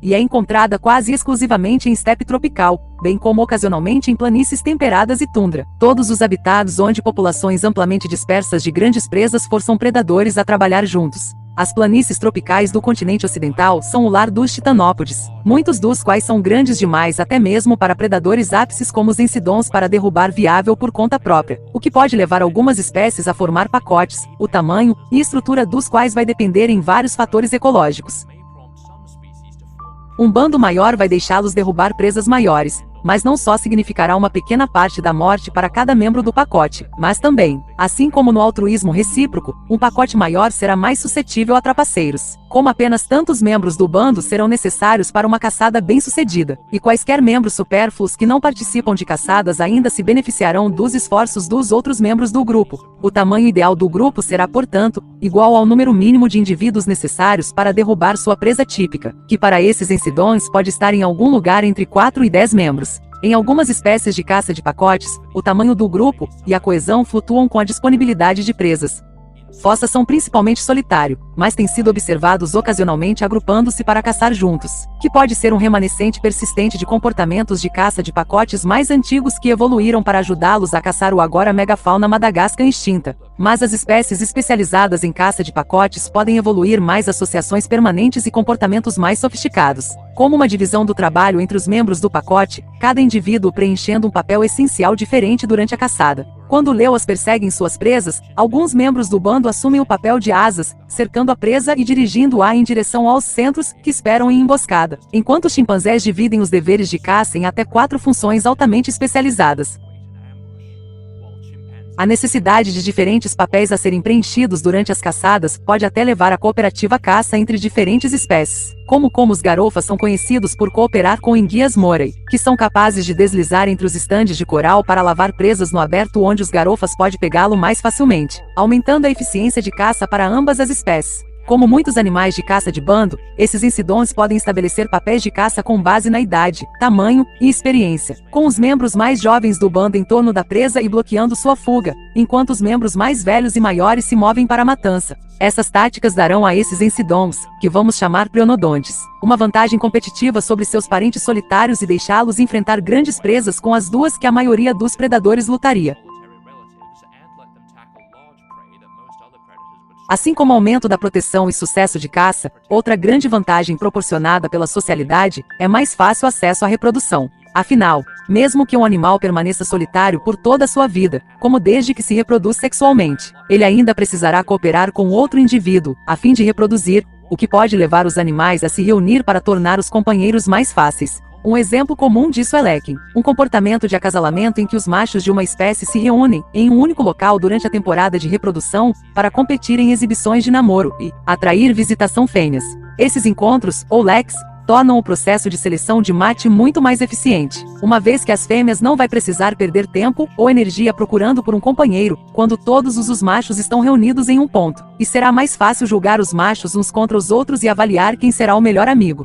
e é encontrada quase exclusivamente em estepe tropical, bem como ocasionalmente em planícies temperadas e tundra. Todos os habitats onde populações amplamente dispersas de grandes presas forçam predadores a trabalhar juntos. As planícies tropicais do continente ocidental são o lar dos titanópodes, muitos dos quais são grandes demais até mesmo para predadores ápices como os ensidons para derrubar viável por conta própria, o que pode levar algumas espécies a formar pacotes, o tamanho e estrutura dos quais vai depender em vários fatores ecológicos. Um bando maior vai deixá-los derrubar presas maiores, mas não só significará uma pequena parte da morte para cada membro do pacote, mas também, assim como no altruísmo recíproco, um pacote maior será mais suscetível a trapaceiros. Como apenas tantos membros do bando serão necessários para uma caçada bem-sucedida, e quaisquer membros supérfluos que não participam de caçadas ainda se beneficiarão dos esforços dos outros membros do grupo. O tamanho ideal do grupo será, portanto, igual ao número mínimo de indivíduos necessários para derrubar sua presa típica, que para esses ensidões pode estar em algum lugar entre 4 e 10 membros. Em algumas espécies de caça de pacotes, o tamanho do grupo e a coesão flutuam com a disponibilidade de presas. Fossas são principalmente solitário, mas têm sido observados ocasionalmente agrupando-se para caçar juntos, que pode ser um remanescente persistente de comportamentos de caça de pacotes mais antigos que evoluíram para ajudá-los a caçar o agora megafauna Madagascar extinta. Mas as espécies especializadas em caça de pacotes podem evoluir mais associações permanentes e comportamentos mais sofisticados, como uma divisão do trabalho entre os membros do pacote, cada indivíduo preenchendo um papel essencial diferente durante a caçada. Quando leoas perseguem suas presas, alguns membros do bando assumem o papel de asas, cercando a presa e dirigindo-a em direção aos centros, que esperam em emboscada, enquanto os chimpanzés dividem os deveres de caça em até 4 funções altamente especializadas. A necessidade de diferentes papéis a serem preenchidos durante as caçadas pode até levar à cooperativa caça entre diferentes espécies, como os garofas são conhecidos por cooperar com enguias Morey, que são capazes de deslizar entre os estandes de coral para lavar presas no aberto onde os garofas podem pegá-lo mais facilmente, aumentando a eficiência de caça para ambas as espécies. Como muitos animais de caça de bando, esses ensidões podem estabelecer papéis de caça com base na idade, tamanho e experiência, com os membros mais jovens do bando em torno da presa e bloqueando sua fuga, enquanto os membros mais velhos e maiores se movem para a matança. Essas táticas darão a esses ensidões, que vamos chamar prionodontes, uma vantagem competitiva sobre seus parentes solitários e deixá-los enfrentar grandes presas com as duas que a maioria dos predadores lutaria. Assim como o aumento da proteção e sucesso de caça, outra grande vantagem proporcionada pela socialidade é mais fácil acesso à reprodução. Afinal, mesmo que um animal permaneça solitário por toda a sua vida, como desde que se reproduz sexualmente, ele ainda precisará cooperar com outro indivíduo, a fim de reproduzir, o que pode levar os animais a se reunir para tornar os companheiros mais fáceis. Um exemplo comum disso é Lekking, um comportamento de acasalamento em que os machos de uma espécie se reúnem em um único local durante a temporada de reprodução para competir em exibições de namoro e atrair visitação fêmeas. Esses encontros, ou leks, tornam o processo de seleção de mate muito mais eficiente, uma vez que as fêmeas não vai precisar perder tempo ou energia procurando por um companheiro, quando todos os machos estão reunidos em um ponto, e será mais fácil julgar os machos uns contra os outros e avaliar quem será o melhor amigo.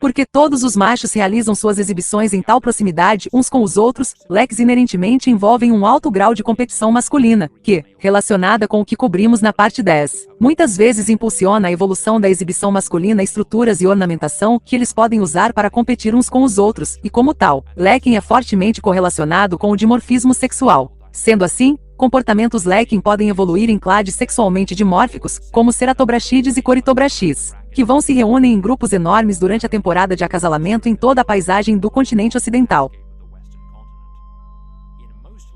Porque todos os machos realizam suas exibições em tal proximidade uns com os outros, leks inerentemente envolvem um alto grau de competição masculina, que, relacionada com o que cobrimos na parte 10, muitas vezes impulsiona a evolução da exibição masculina estruturas e ornamentação que eles podem usar para competir uns com os outros, e como tal, Lekking é fortemente correlacionado com o dimorfismo sexual. Sendo assim, comportamentos Lekking podem evoluir em clades sexualmente dimórficos, como ceratobrachides e coritobrachids, que vão se reúnem em grupos enormes durante a temporada de acasalamento em toda a paisagem do continente ocidental.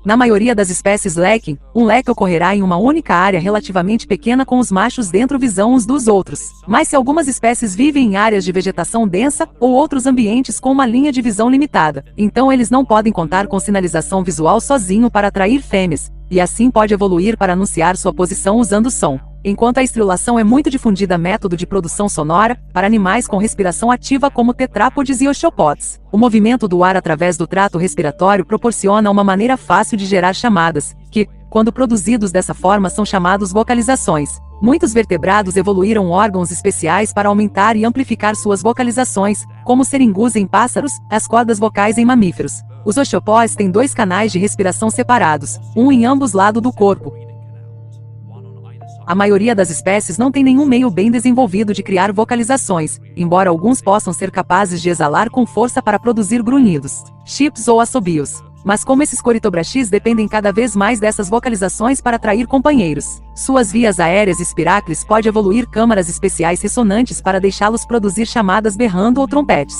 Na maioria das espécies Lekking, um leque ocorrerá em uma única área relativamente pequena com os machos dentro visão uns dos outros. Mas se algumas espécies vivem em áreas de vegetação densa ou outros ambientes com uma linha de visão limitada, então eles não podem contar com sinalização visual sozinho para atrair fêmeas, e assim pode evoluir para anunciar sua posição usando som. Enquanto a estrilação é muito difundida método de produção sonora, para animais com respiração ativa como tetrápodes e oxopods, o movimento do ar através do trato respiratório proporciona uma maneira fácil de gerar chamadas, que, quando produzidos dessa forma são chamados vocalizações. Muitos vertebrados evoluíram órgãos especiais para aumentar e amplificar suas vocalizações, como seringus em pássaros, as cordas vocais em mamíferos. Os oxopods têm 2 canais de respiração separados, um em ambos lados do corpo. A maioria das espécies não tem nenhum meio bem desenvolvido de criar vocalizações, embora alguns possam ser capazes de exalar com força para produzir grunhidos, chips ou assobios. Mas como esses Corytobrachys dependem cada vez mais dessas vocalizações para atrair companheiros, suas vias aéreas e spirácles pode evoluir câmaras especiais ressonantes para deixá-los produzir chamadas berrando ou trompetes.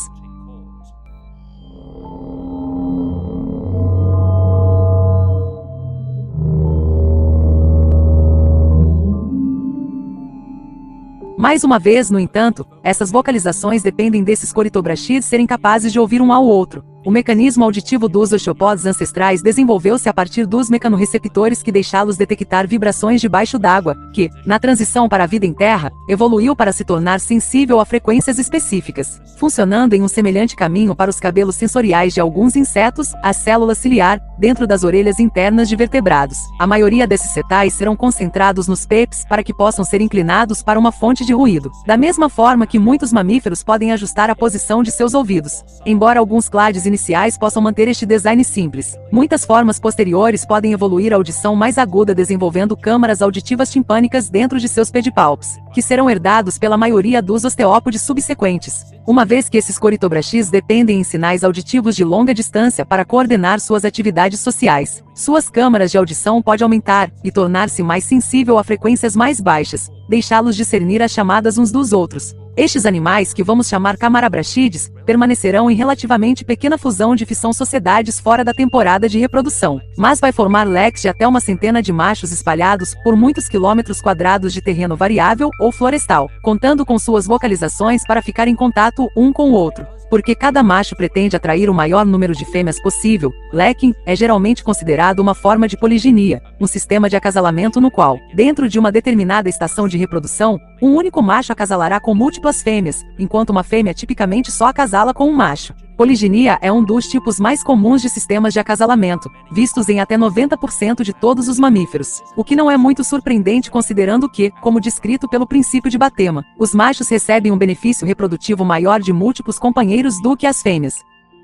Mais uma vez, no entanto, essas vocalizações dependem desses Corytobrachys serem capazes de ouvir um ao outro. O mecanismo auditivo dos osteopods ancestrais desenvolveu-se a partir dos mecanorreceptores que deixá-los detectar vibrações debaixo d'água, que, na transição para a vida em terra, evoluiu para se tornar sensível a frequências específicas, funcionando em um semelhante caminho para os cabelos sensoriais de alguns insetos, a célula ciliar, dentro das orelhas internas de vertebrados. A maioria desses setais serão concentrados nos PEPs para que possam ser inclinados para uma fonte de ruído, da mesma forma que muitos mamíferos podem ajustar a posição de seus ouvidos. Embora alguns clades iniciais possam manter este design simples, muitas formas posteriores podem evoluir a audição mais aguda desenvolvendo câmaras auditivas timpânicas dentro de seus pedipalpos, que serão herdados pela maioria dos osteópodes subsequentes. Uma vez que esses Corytobrachys dependem em sinais auditivos de longa distância para coordenar suas atividades sociais, suas câmaras de audição podem aumentar e tornar-se mais sensível a frequências mais baixas, deixá-los discernir as chamadas uns dos outros. Estes animais, que vamos chamar Camarabrachides, permanecerão em relativamente pequena fusão de fissão sociedades fora da temporada de reprodução, mas vai formar leques de até uma centena de machos espalhados por muitos quilômetros quadrados de terreno variável ou florestal, contando com suas vocalizações para ficar em contato um com o outro. Porque cada macho pretende atrair o maior número de fêmeas possível, lekking é geralmente considerado uma forma de poliginia, um sistema de acasalamento no qual, dentro de uma determinada estação de reprodução, um único macho acasalará com múltiplas fêmeas, enquanto uma fêmea tipicamente só acasala com um macho. Poliginia é um dos tipos mais comuns de sistemas de acasalamento, vistos em até 90% de todos os mamíferos, o que não é muito surpreendente considerando que, como descrito pelo princípio de Batema, os machos recebem um benefício reprodutivo maior de múltiplos companheiros do que as fêmeas.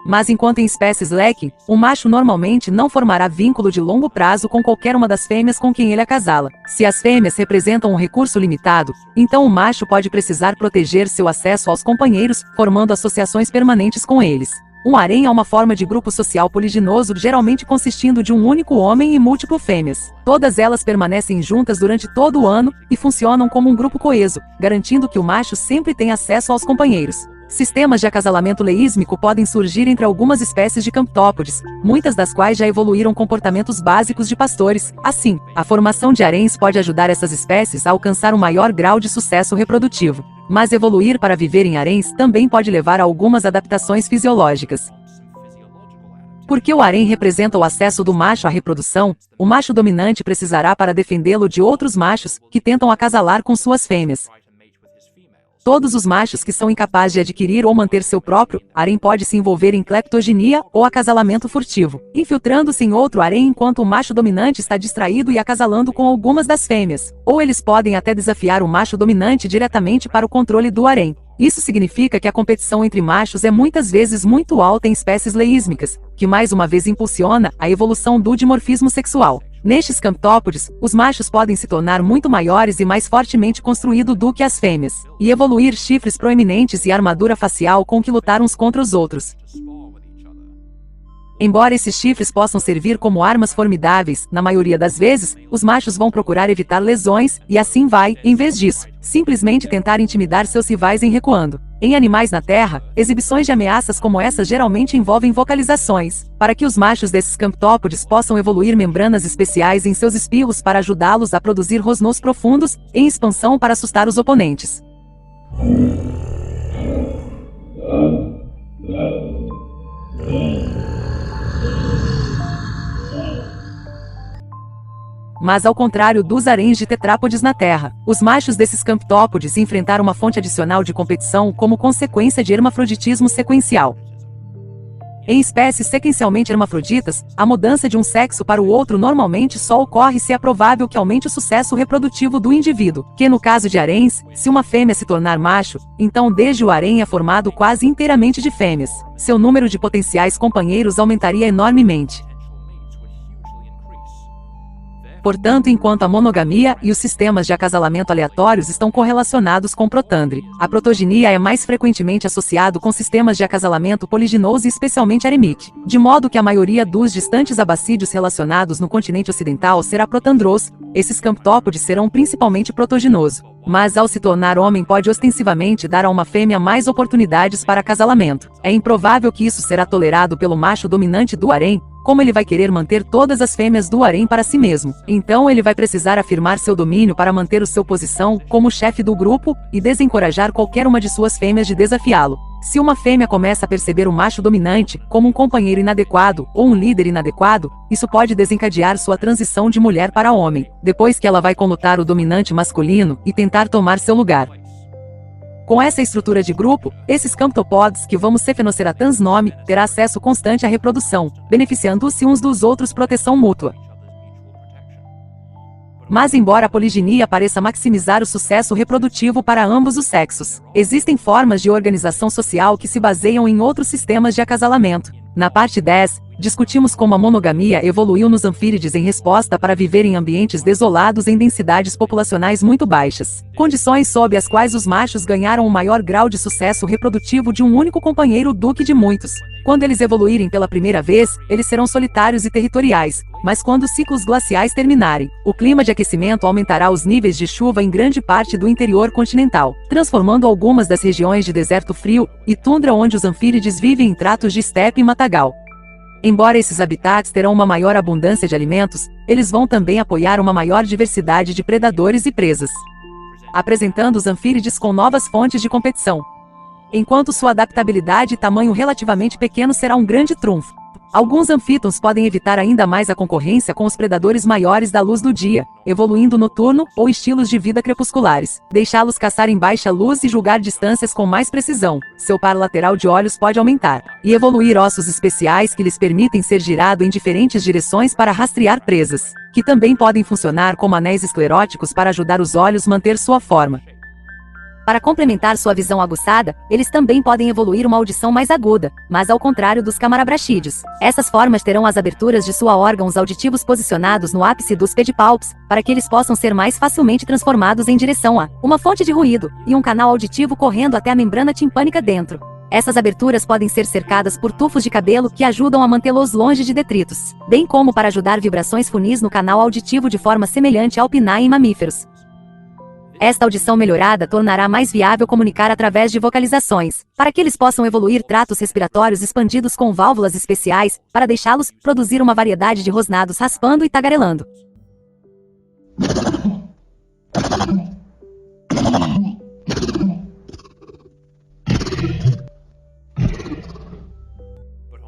Mas enquanto em espécies lekking, o macho normalmente não formará vínculo de longo prazo com qualquer uma das fêmeas com quem ele acasala. Se as fêmeas representam um recurso limitado, então o macho pode precisar proteger seu acesso aos companheiros, formando associações permanentes com eles. Um harém é uma forma de grupo social poliginoso geralmente consistindo de um único homem e múltiplas fêmeas. Todas elas permanecem juntas durante todo o ano e funcionam como um grupo coeso, garantindo que o macho sempre tem acesso aos companheiros. Sistemas de acasalamento leísmico podem surgir entre algumas espécies de camptópodes, muitas das quais já evoluíram comportamentos básicos de pastores. Assim, a formação de haréns pode ajudar essas espécies a alcançar um maior grau de sucesso reprodutivo. Mas evoluir para viver em haréns também pode levar a algumas adaptações fisiológicas. Porque o harém representa o acesso do macho à reprodução, o macho dominante precisará para defendê-lo de outros machos que tentam acasalar com suas fêmeas. Todos os machos que são incapazes de adquirir ou manter seu próprio harém pode se envolver em cleptogenia ou acasalamento furtivo, infiltrando-se em outro harém enquanto o macho dominante está distraído e acasalando com algumas das fêmeas. Ou eles podem até desafiar o macho dominante diretamente para o controle do harém. Isso significa que a competição entre machos é muitas vezes muito alta em espécies leísmicas, que mais uma vez impulsiona a evolução do dimorfismo sexual. Nestes camptópodes, os machos podem se tornar muito maiores e mais fortemente construídos do que as fêmeas, e evoluir chifres proeminentes e armadura facial com que lutar uns contra os outros. Embora esses chifres possam servir como armas formidáveis, na maioria das vezes, os machos vão procurar evitar lesões, e assim vai, em vez disso, simplesmente tentar intimidar seus rivais em recuando. Em animais na Terra, exibições de ameaças como essas geralmente envolvem vocalizações, para que os machos desses camptópodes possam evoluir membranas especiais em seus espirros para ajudá-los a produzir rosnôs profundos, em expansão para assustar os oponentes. Mas ao contrário dos haréns de tetrápodes na Terra, os machos desses camptópodes enfrentaram uma fonte adicional de competição como consequência de hermafroditismo sequencial. Em espécies sequencialmente hermafroditas, a mudança de um sexo para o outro normalmente só ocorre se é provável que aumente o sucesso reprodutivo do indivíduo, que no caso de haréns, se uma fêmea se tornar macho, então desde o harém é formado quase inteiramente de fêmeas. Seu número de potenciais companheiros aumentaria enormemente. Portanto, enquanto a monogamia e os sistemas de acasalamento aleatórios estão correlacionados com protandre, a protoginia é mais frequentemente associado com sistemas de acasalamento poliginose e especialmente eremite, de modo que a maioria dos distantes abacídeos relacionados no continente ocidental será protandros. Esses camptópodes serão principalmente protoginoso, mas ao se tornar homem pode ostensivamente dar a uma fêmea mais oportunidades para acasalamento. É improvável que isso será tolerado pelo macho dominante do harém, como ele vai querer manter todas as fêmeas do harém para si mesmo. Então ele vai precisar afirmar seu domínio para manter sua posição como chefe do grupo e desencorajar qualquer uma de suas fêmeas de desafiá-lo. Se uma fêmea começa a perceber o macho dominante como um companheiro inadequado ou um líder inadequado, isso pode desencadear sua transição de mulher para homem, depois que ela vai conlutar o dominante masculino e tentar tomar seu lugar. Com essa estrutura de grupo, esses camptopods que vamos Cephenoceratans nome, terá acesso constante à reprodução, beneficiando-se uns dos outros proteção mútua. Mas embora a poliginia pareça maximizar o sucesso reprodutivo para ambos os sexos, existem formas de organização social que se baseiam em outros sistemas de acasalamento. Na parte 10, discutimos como a monogamia evoluiu nos anfírides em resposta para viver em ambientes desolados em densidades populacionais muito baixas, condições sob as quais os machos ganharam o maior grau de sucesso reprodutivo de um único companheiro do que de muitos. Quando eles evoluírem pela primeira vez, eles serão solitários e territoriais, mas quando os ciclos glaciais terminarem, o clima de aquecimento aumentará os níveis de chuva em grande parte do interior continental, transformando algumas das regiões de deserto frio e tundra onde os anfírides vivem em tratos de estepe e matagal. Embora esses habitats terão uma maior abundância de alimentos, eles vão também apoiar uma maior diversidade de predadores e presas, apresentando os anfírides com novas fontes de competição, enquanto sua adaptabilidade e tamanho relativamente pequeno será um grande trunfo. Alguns anfítons podem evitar ainda mais a concorrência com os predadores maiores da luz do dia, evoluindo noturno ou estilos de vida crepusculares, deixá-los caçar em baixa luz e julgar distâncias com mais precisão. Seu par lateral de olhos pode aumentar, e evoluir ossos especiais que lhes permitem ser girado em diferentes direções para rastrear presas, que também podem funcionar como anéis escleróticos para ajudar os olhos a manter sua forma. Para complementar sua visão aguçada, eles também podem evoluir uma audição mais aguda, mas ao contrário dos camarabrachídeos. Essas formas terão as aberturas de sua órgãos auditivos posicionados no ápice dos pedipalpos, para que eles possam ser mais facilmente transformados em direção a uma fonte de ruído, e um canal auditivo correndo até a membrana timpânica dentro. Essas aberturas podem ser cercadas por tufos de cabelo que ajudam a mantê-los longe de detritos, bem como para ajudar vibrações funis no canal auditivo de forma semelhante ao pinar em mamíferos. Esta audição melhorada tornará mais viável comunicar através de vocalizações, para que eles possam evoluir tratos respiratórios expandidos com válvulas especiais, para deixá-los produzir uma variedade de rosnados raspando e tagarelando.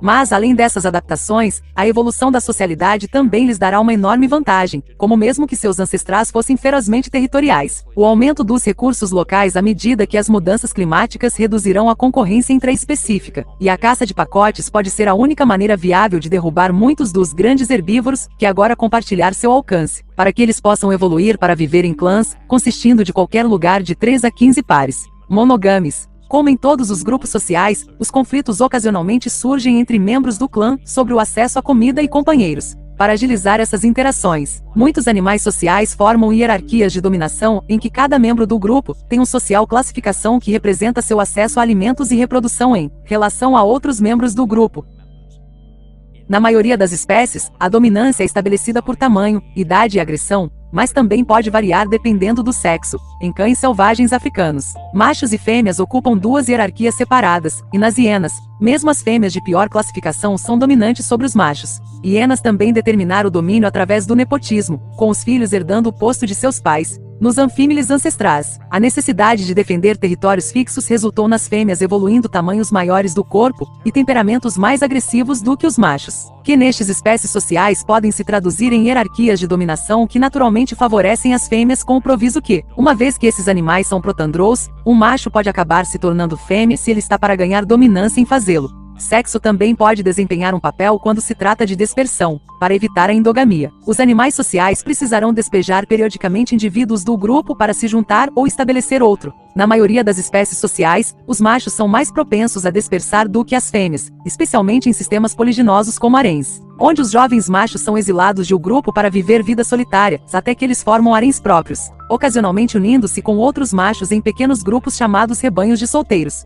Mas, além dessas adaptações, a evolução da socialidade também lhes dará uma enorme vantagem, como mesmo que seus ancestrais fossem ferozmente territoriais. O aumento dos recursos locais à medida que as mudanças climáticas reduzirão a concorrência intraespecífica, e a caça de pacotes pode ser a única maneira viável de derrubar muitos dos grandes herbívoros que agora compartilhar seu alcance, para que eles possam evoluir para viver em clãs, consistindo de qualquer lugar de 3 a 15 pares. Monogames. Como em todos os grupos sociais, os conflitos ocasionalmente surgem entre membros do clã sobre o acesso à comida e companheiros. Para agilizar essas interações, muitos animais sociais formam hierarquias de dominação em que cada membro do grupo tem um social classificação que representa seu acesso a alimentos e reprodução em relação a outros membros do grupo. Na maioria das espécies, a dominância é estabelecida por tamanho, idade e agressão, mas também pode variar dependendo do sexo. Em cães selvagens africanos, machos e fêmeas ocupam duas hierarquias separadas, e nas hienas, mesmo as fêmeas de pior classificação são dominantes sobre os machos. Hienas também determinaram o domínio através do nepotismo, com os filhos herdando o posto de seus pais. Nos anfímiles ancestrais, a necessidade de defender territórios fixos resultou nas fêmeas evoluindo tamanhos maiores do corpo e temperamentos mais agressivos do que os machos, que nestes espécies sociais podem se traduzir em hierarquias de dominação que naturalmente favorecem as fêmeas com o proviso que, uma vez que esses animais são protandrous, um macho pode acabar se tornando fêmea se ele está para ganhar dominância em fazê-lo. Sexo também pode desempenhar um papel quando se trata de dispersão, para evitar a endogamia. Os animais sociais precisarão despejar periodicamente indivíduos do grupo para se juntar ou estabelecer outro. Na maioria das espécies sociais, os machos são mais propensos a dispersar do que as fêmeas, especialmente em sistemas poliginosos como haréns, onde os jovens machos são exilados de um grupo para viver vida solitária, até que eles formam haréns próprios, ocasionalmente unindo-se com outros machos em pequenos grupos chamados rebanhos de solteiros.